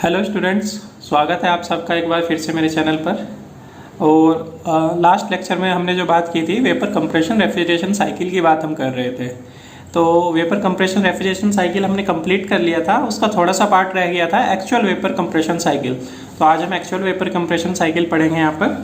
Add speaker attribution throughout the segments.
Speaker 1: Hello students, स्वागत है आप सबका एक बार फिर से मेरे चैनल पर। और लास्ट लेक्चर में हमने जो बात की थी वेपर कंप्रेशन रेफ्रिजरेशन साइकिल की बात हम कर रहे थे। तो वेपर कंप्रेशन रेफ्रिजरेशन साइकिल हमने कंप्लीट कर लिया था, उसका थोड़ा सा पार्ट रह गया था एक्चुअल वेपर कंप्रेशन साइकिल। तो आज हम एक्चुअल वेपर कंप्रेशन साइकिल पढ़ेंगे यहाँ पर।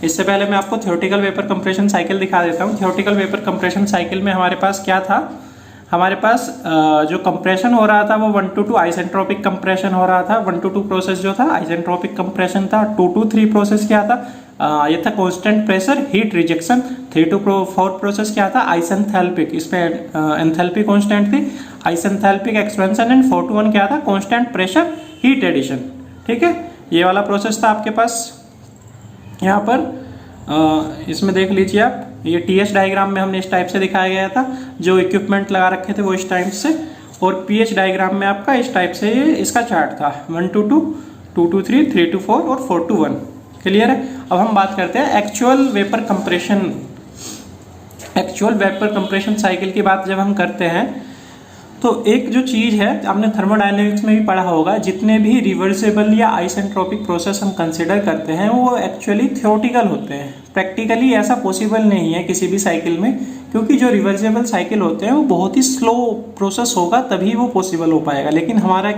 Speaker 1: इससे पहले मैं आपको थ्योरेटिकल वेपर कंप्रेशन साइकिल दिखा देता हूँ। थ्योरेटिकल वेपर कंप्रेशन साइकिल में हमारे पास क्या था, हमारे पास जो कंप्रेशन हो रहा था वो 1 to 2 आइसेंट्रोपिक कंप्रेशन हो रहा था। 1 to 2 प्रोसेस जो था आइसेंट्रोपिक कंप्रेशन था। 2 to 3 प्रोसेस क्या था, ये था constant pressure heat rejection. 3 to 4 process क्या था, आइसेंथैल्पिक, इसमें एंथैल्पी कांस्टेंट थी, आइसेंथैल्पिक एक्सपेंशन। एंड 4 to 1 क्या था, कांस्टेंट प्रेशर हीट एडिशन। ठीक है, ये वाला प्रोसेस था आपके पास। यहाँ पर इसमें देख लीजिए आप, ये टीएच डायग्राम में हमने इस टाइप से दिखाया गया था, जो इक्विपमेंट लगा रखे थे वो इस टाइप से, और पीएच डायग्राम में आपका इस टाइप से ये इसका चार्ट था 1 to 2, 2 to 3, 3 to 4 और 4 to 1। क्लियर है। अब हम बात करते हैं actual vapour compression. Actual vapour compression cycle की बात जब हम करते हैं तो एक जो चीज़ है, आपने थर्मोडायनेमिक्स में भी पढ़ा होगा, जितने भी रिवर्सिबल या आइसेंट्रोपिक प्रोसेस हम कंसिडर करते हैं वो एक्चुअली थ्योरेटिकल होते हैं। प्रैक्टिकली ऐसा पॉसिबल नहीं है किसी भी साइकिल में, क्योंकि जो रिवर्सिबल साइकिल होते हैं वो बहुत ही स्लो प्रोसेस होगा तभी वो पॉसिबल हो पाएगा। लेकिन हमारा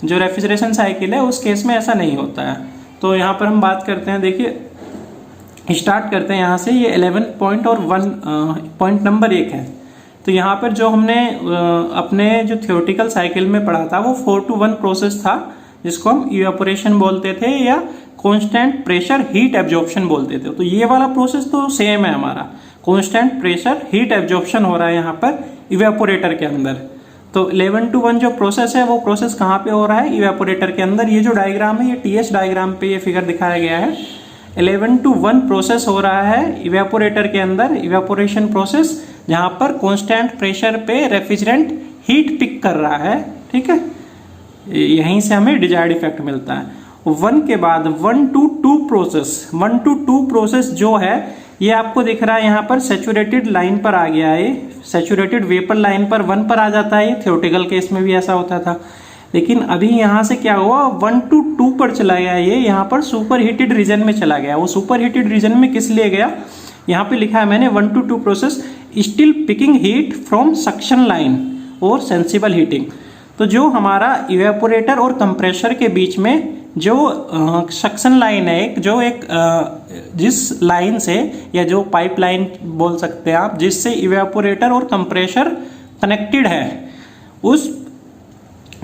Speaker 1: जो रेफ्रिजरेशन साइकिल है उस केस में ऐसा नहीं होता है। तो यहाँ पर हम बात करते हैं, देखिए स्टार्ट करते हैं यहाँ से। ये 11 पॉइंट और 1 पॉइंट नंबर 1 है। तो यहाँ पर जो हमने अपने जो थ्योरेटिकल साइकिल में पढ़ा था वो 4 to 1 प्रोसेस था, जिसको हम इवेपोरेशन बोलते थे या कांस्टेंट प्रेशर हीट एब्जॉर्प्शन बोलते थे। तो ये वाला प्रोसेस तो सेम है हमारा, कांस्टेंट प्रेशर हीट एब्जॉर्प्शन हो रहा है यहाँ पर इवेपोरेटर के अंदर। तो 11 to 1 जो प्रोसेस है वो प्रोसेस कहाँ पे हो रहा है, इवेपोरेटर के अंदर। ये जो डायग्राम है ये टीएच डायग्राम पे ये फिगर दिखाया गया है। 11 to 1 प्रोसेस हो रहा है इवेपोरेटर के अंदर, इवेपोरेशन प्रोसेस, जहां पर कांस्टेंट प्रेशर पे रेफ्रिजरेंट हीट पिक कर रहा है। ठीक है, यहीं से हमें डिजायर्ड इफेक्ट मिलता है। 1 के बाद 1 to 2 प्रोसेस, 1 to 2 प्रोसेस जो है ये आपको दिख रहा है यहाँ पर सैचुरेटेड लाइन पर आ गया है। सैचुरेटेड वेपर लाइन पर 1 पर आ जाता है। ये थ्योरेटिकल केस में भी ऐसा होता था, लेकिन अभी यहाँ से क्या हुआ, 1 to 2 पर चला गया। ये यहाँ पर सुपर हीटेड रीजन में चला गया। वो सुपर हीटेड रीजन में किस लिए गया, यहाँ पे लिखा है मैंने 1 to 2 process still picking heat from suction line और सेंसिबल हीटिंग। तो जो हमारा इवेपोरेटर और कंप्रेसर के बीच में जो सक्शन लाइन है, जो एक जिस लाइन से, या जो पाइप लाइन बोल सकते हैं आप, जिससे इवेपोरेटर और कंप्रेसर कनेक्टेड है, उस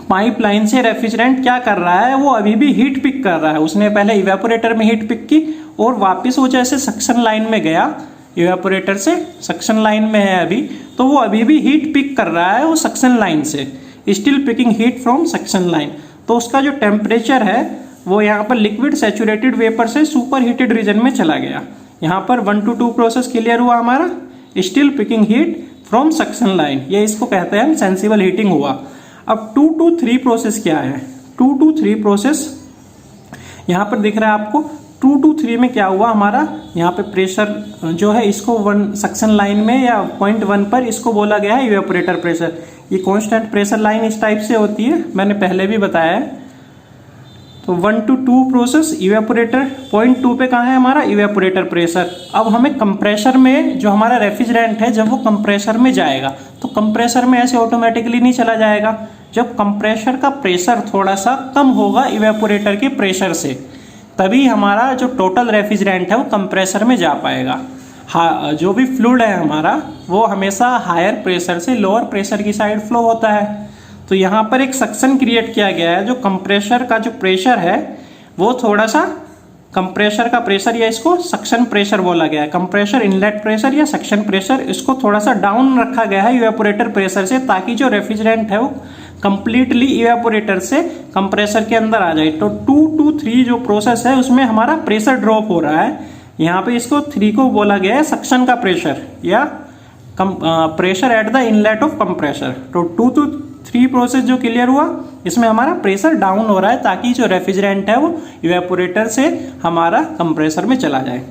Speaker 1: पाइपलाइन से रेफ्रिजरेंट क्या कर रहा है, वो अभी भी हीट पिक कर रहा है। उसने पहले इवेपोरेटर में हीट पिक की और वापस वो जैसे सक्शन लाइन में गया, इवेपोरेटर से सक्शन लाइन में है अभी, तो वो अभी भी हीट पिक कर रहा है वो सक्शन लाइन से, still picking heat from suction line. तो उसका जो टेम्परेचर है वो यहाँ पर लिक्विड सैचुरेटेड वेपर से सुपर हीटेड रीजन में चला गया। यहाँ पर 1 to 2 प्रोसेस क्लियर हुआ हमारा, still picking heat from suction line, ये इसको कहते हैं सेंसिबल हीटिंग हुआ। अब 2 to 3 प्रोसेस क्या है, 2 to 3 प्रोसेस यहाँ पर दिख रहा है आपको। 2 to 3 में क्या हुआ हमारा, यहाँ पे प्रेशर जो है इसको 1 सक्शन लाइन में या पॉइंट 1 पर इसको बोला गया है इवेपोरेटर प्रेशर। ये कांस्टेंट प्रेशर लाइन इस टाइप से होती है, मैंने पहले भी बताया है। तो 1 to 2 प्रोसेस इवेपोरेटर, पॉइंट 2 पे कहाँ है हमारा इवेपोरेटर प्रेशर। अब हमें कंप्रेसर में जो हमारा रेफ्रिजरेंट है, जब वो कंप्रेसर में जाएगा तो कंप्रेसर में ऐसे ऑटोमेटिकली नहीं चला जाएगा। जब कंप्रेसर का प्रेशर थोड़ा सा कम होगा इवेपोरेटर के प्रेशर से, तभी हमारा जो टोटल रेफ्रिजरेंट है वो कंप्रेसर में जा पाएगा। हाँ, जो भी फ्लूइड है हमारा वो हमेशा हायर प्रेशर से लोअर प्रेशर की साइड फ्लो होता है। तो यहाँ पर एक सक्शन क्रिएट किया गया है। जो कंप्रेसर का जो प्रेशर है वो थोड़ा सा, कंप्रेसर का प्रेशर या इसको सक्शन प्रेशर बोला गया है, कंप्रेसर इनलेट प्रेशर या सक्शन प्रेशर, इसको थोड़ा सा डाउन रखा गया है इवेपोरेटर प्रेशर से, ताकि जो रेफ्रिजरेंट है वो कंप्लीटली इवेपोरेटर से कंप्रेसर के अंदर आ जाए। तो 2 to 3 जो प्रोसेस है उसमें हमारा प्रेशर ड्रॉप हो रहा है। यहाँ पे इसको 3 को बोला गया है सक्शन का प्रेशर या pressure at the inlet of compressor. तो 2 to 3 प्रोसेस जो क्लियर हुआ, इसमें हमारा प्रेशर डाउन हो रहा है ताकि जो रेफ्रिजरेंट है वो इवेपोरेटर से हमारा कंप्रेसर में चला जाए।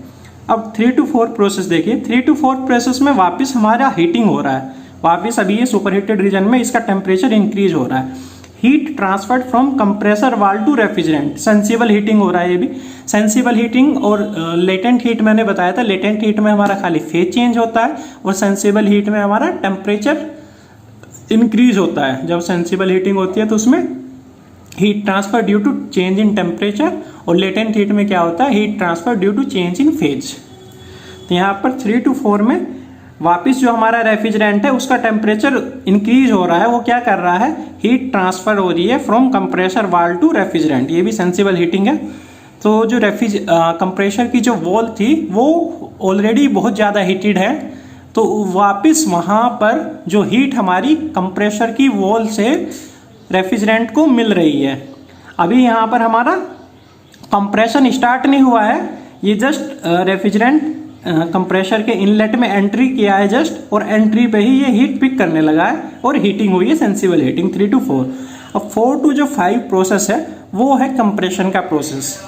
Speaker 1: अब 3 to 4 प्रोसेस देखिए। 3 to 4 प्रोसेस में वापस हमारा हीटिंग हो रहा है, वापस अभी ये सुपर हीटेड रीजन में इसका टेम्परेचर इंक्रीज हो रहा है। Heat transferred from compressor valve to refrigerant. Sensible heating हो रहा है ये भी। सेंसिबल हीटिंग और लेटेंट हीट मैंने बताया था, लेटेंट हीट में हमारा खाली फेज चेंज होता है और सेंसिबल हीट में हमारा टेम्परेचर इंक्रीज होता है। जब सेंसिबल हीटिंग होती है तो उसमें heat transfer due to change in temperature, और लेटेंट हीट में क्या होता है, heat transfer due to change in phase. तो यहाँ पर 3 to 4 में वापस जो हमारा रेफ्रिजरेंट है उसका टेम्परेचर इंक्रीज हो रहा है, वो क्या कर रहा है, हीट ट्रांसफर हो रही है from compressor valve to refrigerant. ये भी सेंसिबल हीटिंग है। तो जो कंप्रेसर की जो वॉल थी वो ऑलरेडी बहुत ज़्यादा हीटेड है, तो वापस वहाँ पर जो हीट हमारी कंप्रेसर की वॉल से रेफ्रिजरेंट को मिल रही है। अभी यहाँ पर हमारा कंप्रेशन स्टार्ट नहीं हुआ है, ये जस्ट रेफ्रिजरेंट कंप्रेसर के इनलेट में एंट्री किया है जस्ट, और एंट्री पे ही ये हीट पिक करने लगा है और हीटिंग हुई है, सेंसिबल हीटिंग 3 to 4। अब 4 to जो 5 प्रोसेस है वो है कंप्रेशन का प्रोसेस।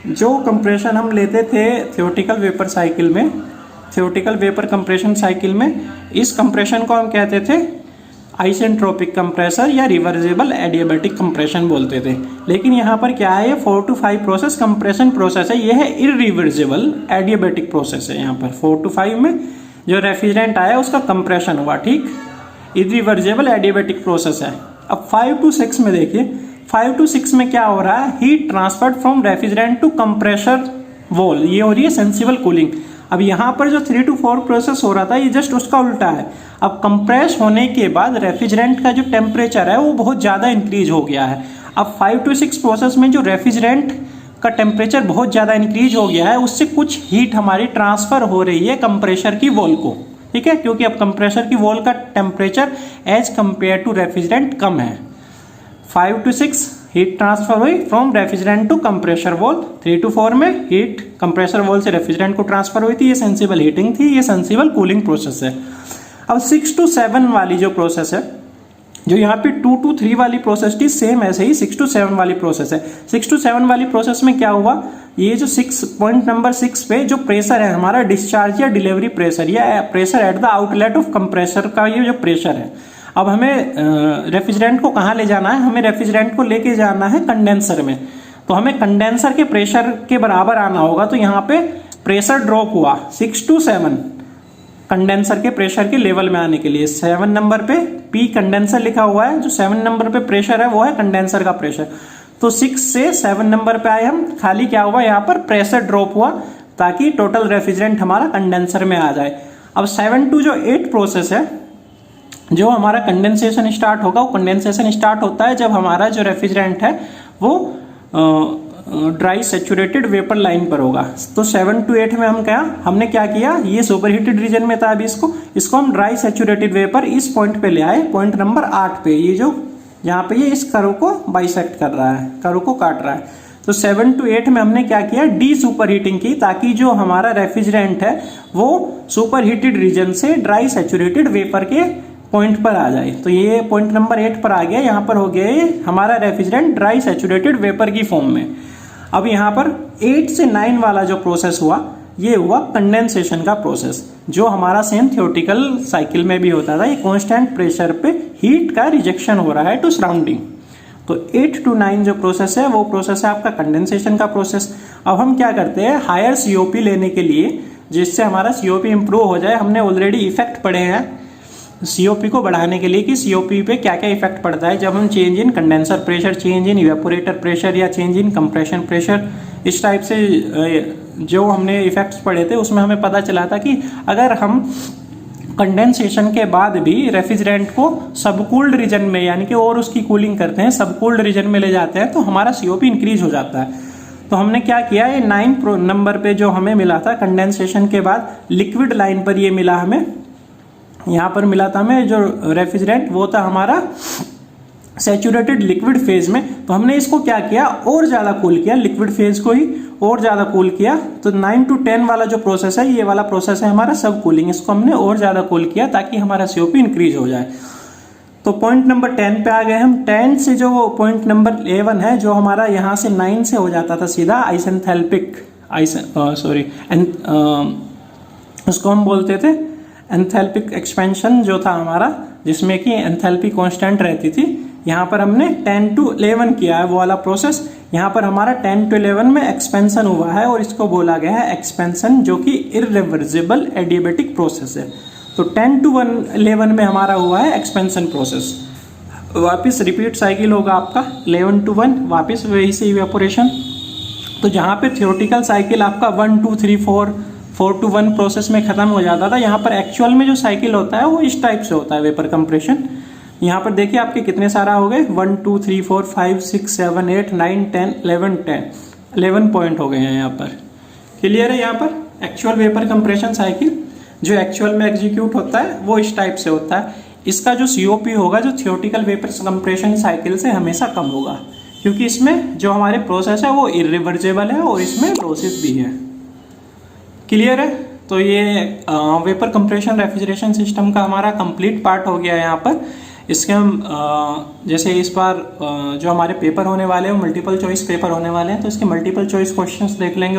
Speaker 1: जो कंप्रेशन हम लेते थे थियोरेटिकल वेपर साइकिल में, थियोरेटिकल वेपर कंप्रेशन साइकिल में, इस कंप्रेशन को हम कहते थे आइसेंट्रोपिक कंप्रेसर या रिवर्सिबल एडियाबैटिक कंप्रेशन बोलते थे। लेकिन यहाँ पर क्या है, ये 4 to 5 प्रोसेस कंप्रेशन प्रोसेस है, ये है इरिवर्सिबल एडियाबैटिक प्रोसेस है। यहाँ पर 4 to 5 में जो रेफ्रिजरेंट आया उसका कंप्रेशन हुआ, ठीक, इरिवर्सिबल एडियाबैटिक प्रोसेस है। अब 5 to 6 में देखिए, 5 to 6 में क्या हो रहा है, heat transferred from refrigerant to compressor wall, ये हो रही है सेंसिबल कूलिंग। अब यहाँ पर जो 3 to 4 प्रोसेस हो रहा था ये जस्ट उसका उल्टा है। अब कंप्रेस होने के बाद रेफ्रिजरेंट का जो टेम्परेचर है वो बहुत ज़्यादा इंक्रीज हो गया है। अब 5 to 6 प्रोसेस में जो रेफ्रिजरेंट का टेम्परेचर बहुत ज़्यादा इंक्रीज हो गया है, उससे कुछ हीट हमारी ट्रांसफ़र हो रही है कंप्रेसर की वॉल को, ठीक है, क्योंकि अब कंप्रेसर की वॉल का temperature as compare to refrigerant कम है। 5 to 6 हीट ट्रांसफर हुई from refrigerant to compressor wall. 3 to 4 में हीट कंप्रेसर वॉल से रेफ्रिजरेंट को ट्रांसफर हुई थी, ये सेंसिबल हीटिंग थी, ये सेंसिबल कूलिंग प्रोसेस है। अब 6 to 7 वाली जो प्रोसेस है, जो यहाँ पे 2 to 3 वाली प्रोसेस थी, सेम ऐसे ही 6 to 7 वाली प्रोसेस है। 6 to 7 वाली प्रोसेस में क्या हुआ, ये जो 6 पॉइंट नंबर 6 पे जो प्रेशर है हमारा, डिस्चार्ज या डिलीवरी प्रेशर या pressure at the outlet of compressor का ये जो प्रेशर है, अब हमें रेफ्रिजरेंट को कहाँ ले जाना है, हमें रेफ्रिजरेंट को लेके जाना है कंडेंसर में। तो हमें कंडेंसर के प्रेशर के बराबर आना होगा, तो यहाँ पे प्रेशर ड्रॉप हुआ 6 to 7 कंडेंसर के प्रेशर के लेवल में आने के लिए। 7 नंबर पे पी कंडेंसर लिखा हुआ है, जो 7 नंबर पे प्रेशर है वो है कंडेंसर का प्रेशर। तो 6 से 7 नंबर पे आए हम, खाली क्या हुआ यहाँ पर प्रेशर ड्रॉप हुआ ताकि टोटल रेफ्रिजरेंट हमारा कंडेंसर में आ जाए। अब 7 to जो 8 प्रोसेस है, जो हमारा कंडेंसेशन स्टार्ट होगा, वो कंडेंसेशन स्टार्ट होता है जब हमारा जो रेफ्रिजरेंट है वो ड्राई सेचुरेटेड वेपर लाइन पर होगा। तो 7 to 8 में हमने क्या किया, ये सुपर हीटेड रीजन में था, अभी इसको हम ड्राई सेचुरेटेड वेपर इस पॉइंट पे ले आए, पॉइंट नंबर 8 पे, ये जो यहाँ पे ये इस कर्व को बाइसेक्ट कर रहा है, कर्व को काट रहा है। तो 7 to 8 में हमने क्या किया, डी सुपर हीटिंग की, ताकि जो हमारा रेफ्रिजरेंट है वो सुपर हीटेड रीजन से ड्राई सेचुरेटेड वेपर के पॉइंट पर आ जाए। तो ये पॉइंट नंबर 8 पर आ गया, यहाँ पर हो गया हमारा रेफ्रिजरेंट ड्राई सेचुरेटेड वेपर की फॉर्म में। अब यहाँ पर 8 से 9 वाला जो प्रोसेस हुआ, ये हुआ कंडेंसेशन का प्रोसेस, जो हमारा सेम थियोरेटिकल साइकिल में भी होता था। ये कांस्टेंट प्रेशर पे हीट का रिजेक्शन हो रहा है टू सराउंडिंग। तो 8 to 9 जो प्रोसेस है वो प्रोसेस है आपका कंडेंसेशन का प्रोसेस। अब हम क्या करते हैं, हायर सीओपी लेने के लिए, जिससे हमारा सीओपी इंप्रूव हो जाए, हमने ऑलरेडी इफेक्ट पढ़े हैं सीओपी को बढ़ाने के लिए कि सीओपी पे क्या क्या इफेक्ट पड़ता है जब हम change in condenser pressure, change in evaporator pressure या चेंज इन कंप्रेशन प्रेशर, इस टाइप से जो हमने इफेक्ट्स पढ़े थे उसमें हमें पता चला था कि अगर हम कंडेंसेशन के बाद भी रेफ्रिजरेंट को सबकूल्ड रीजन में, यानी कि और उसकी कूलिंग करते हैं, सबकूल्ड रीजन में ले जाते हैं, तो हमारा सीओपी इंक्रीज हो जाता है। तो हमने क्या किया, ये 9 नंबर पे जो हमें मिला था कंडेंसेशन के बाद लिक्विड लाइन पर ये मिला हमें, यहाँ पर मिला था हमें जो रेफ्रिजरेंट, वो था हमारा सैचुरेटेड लिक्विड फेज में। तो हमने इसको क्या किया, और ज़्यादा कूल किया, लिक्विड फेज को ही और ज़्यादा कूल किया। तो 9 to 10 वाला जो प्रोसेस है, ये वाला प्रोसेस है हमारा सब कूलिंग, इसको हमने और ज़्यादा कूल किया ताकि हमारा सीओपी इंक्रीज हो जाए। तो पॉइंट नंबर 10 पे आ गए हम। 10 से जो पॉइंट नंबर 11 है, जो हमारा यहाँ से 9 से हो जाता था सीधा आइसेंथैल्पिक, उसको हम बोलते थे एंथैल्पिक एक्सपेंशन जो था हमारा, जिसमें कि एंथैल्पी कांस्टेंट रहती थी। यहाँ पर हमने 10 to 11 किया है वो वाला प्रोसेस, यहाँ पर हमारा 10 to 11 में एक्सपेंशन हुआ है और इसको बोला गया है एक्सपेंशन, जो कि इरिवर्सिबल एडियाबेटिक प्रोसेस है। तो 10 to 11 में हमारा हुआ है एक्सपेंशन प्रोसेस। वापस रिपीट साइकिल होगा आपका 11 to 1, वापस वही से इवेपोरेशन। तो जहाँ पे थियोरेटिकल साइकिल आपका 1 2 3 4 to 1 प्रोसेस में खत्म हो जाता था, यहाँ पर एक्चुअल में जो साइकिल होता है वो इस टाइप से होता है वेपर कंप्रेशन। यहाँ पर देखिए आपके कितने सारा हो गए, 1 2 3 4 5 6 7 8 9 10 11 पॉइंट हो गए हैं यहाँ पर। क्लियर है? यहाँ पर एक्चुअल वेपर कंप्रेशन साइकिल जो एक्चुअल में एग्जीक्यूट होता है वो इस टाइप से होता है। इसका जो COP होगा जो थियोरेटिकल वेपर कंप्रेशन साइकिल से हमेशा कम होगा, क्योंकि इसमें जो हमारे प्रोसेस है वो इरिवर्सिबल है और इसमें लॉसेस भी है। क्लियर है? तो ये वेपर कंप्रेशन रेफ्रिजरेशन सिस्टम का हमारा कंप्लीट पार्ट हो गया है। यहाँ पर इसके हम जैसे इस बार जो हमारे पेपर होने वाले हैं वो मल्टीपल चॉइस पेपर होने वाले हैं, तो इसके मल्टीपल चॉइस क्वेश्चंस देख लेंगे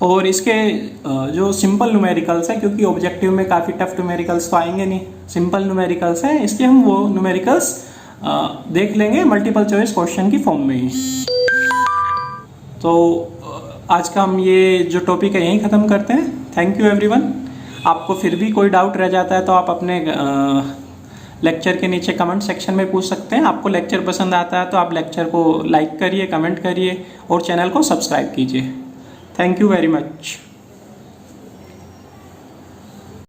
Speaker 1: और इसके जो सिंपल न्यूमेरिकल्स है, क्योंकि ऑब्जेक्टिव में काफ़ी टफ न्यूमेरिकल्स तो आएंगे नहीं, सिंपल न्यूमेरिकल्स है, इसके हम वो न्यूमेरिकल्स देख लेंगे मल्टीपल चॉइस क्वेश्चन की फॉर्म में ही। तो आज का हम ये जो टॉपिक है यहीं ख़त्म करते हैं। Thank you everyone. आपको फिर भी कोई डाउट रह जाता है तो आप अपने लेक्चर के नीचे कमेंट सेक्शन में पूछ सकते हैं। आपको लेक्चर पसंद आता है तो आप लेक्चर को लाइक करिए, कमेंट करिए और चैनल को सब्सक्राइब कीजिए। Thank you very much.